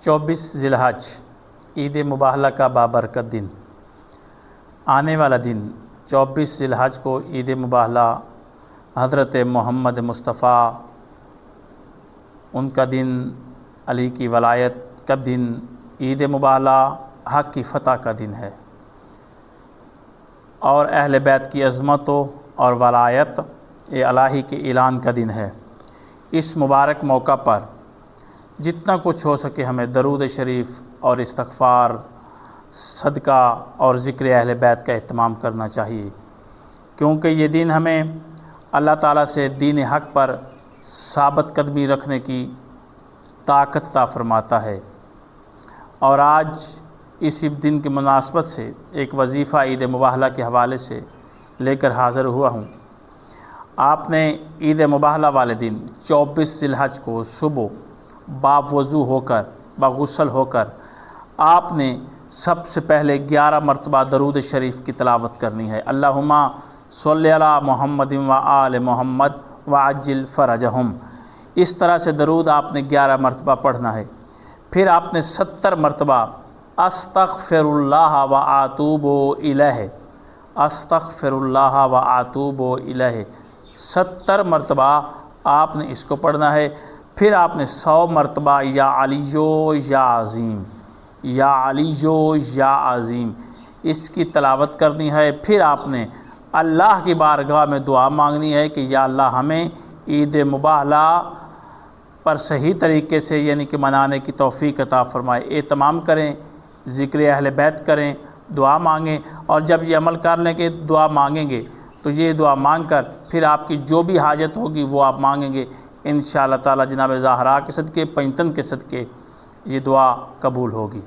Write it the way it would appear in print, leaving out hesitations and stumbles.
24 ذی الحج عید مباہلہ کا بابرکت دن۔ آنے والا دن 24 ذی الحج کو عید مباہلہ حضرت محمد مصطفیٰ ان کا دن، علی کی ولایت کا دن، عید مباہلہ حق کی فتح کا دن ہے، اور اہل بیت کی عظمتوں اور ولایت الہی کے اعلان کا دن ہے۔ اس مبارک موقع پر جتنا کچھ ہو سکے ہمیں درود شریف اور استغفار، صدقہ اور ذکر اہل بیت کا اہتمام کرنا چاہیے، کیونکہ یہ دن ہمیں اللہ تعالیٰ سے دین حق پر ثابت قدمی رکھنے کی طاقت عطا فرماتا ہے۔ اور آج اسی دن کی مناسبت سے ایک وظیفہ عید مباہلہ کے حوالے سے لے کر حاضر ہوا ہوں۔ آپ نے عید مباہلہ والے دن 24 ذی الحج کو صبح باوضو ہو کر، بغسل ہو کر آپ نے سب سے پہلے 11 مرتبہ درود شریف کی تلاوت کرنی ہے۔ اللہم صلی علی محمد و آل محمد وعجل فرجہم، اس طرح سے درود آپ نے 11 مرتبہ پڑھنا ہے۔ پھر آپ نے 70 مرتبہ استغفر اللہ و اتوب الیہ، استغفر اللہ و اتوب الیہ 70 مرتبہ آپ نے اس کو پڑھنا ہے۔ پھر آپ نے 100 مرتبہ یا علیو یا عظیم، یا علیو یا عظیم اس کی تلاوت کرنی ہے۔ پھر آپ نے اللہ کی بارگاہ میں دعا مانگنی ہے کہ یا اللہ ہمیں عید مباہلہ پر صحیح طریقے سے یعنی کہ منانے کی توفیق عطا فرمائے۔ اہتمام کریں، ذکر اہل بیت کریں، دعا مانگیں، اور جب یہ عمل کر لیں کہ دعا مانگیں گے تو یہ دعا مانگ کر پھر آپ کی جو بھی حاجت ہوگی وہ آپ مانگیں گے، انشاءاللہ تعالی جناب زہرا کے صدقے، پنجتن کے صدقے یہ دعا قبول ہوگی۔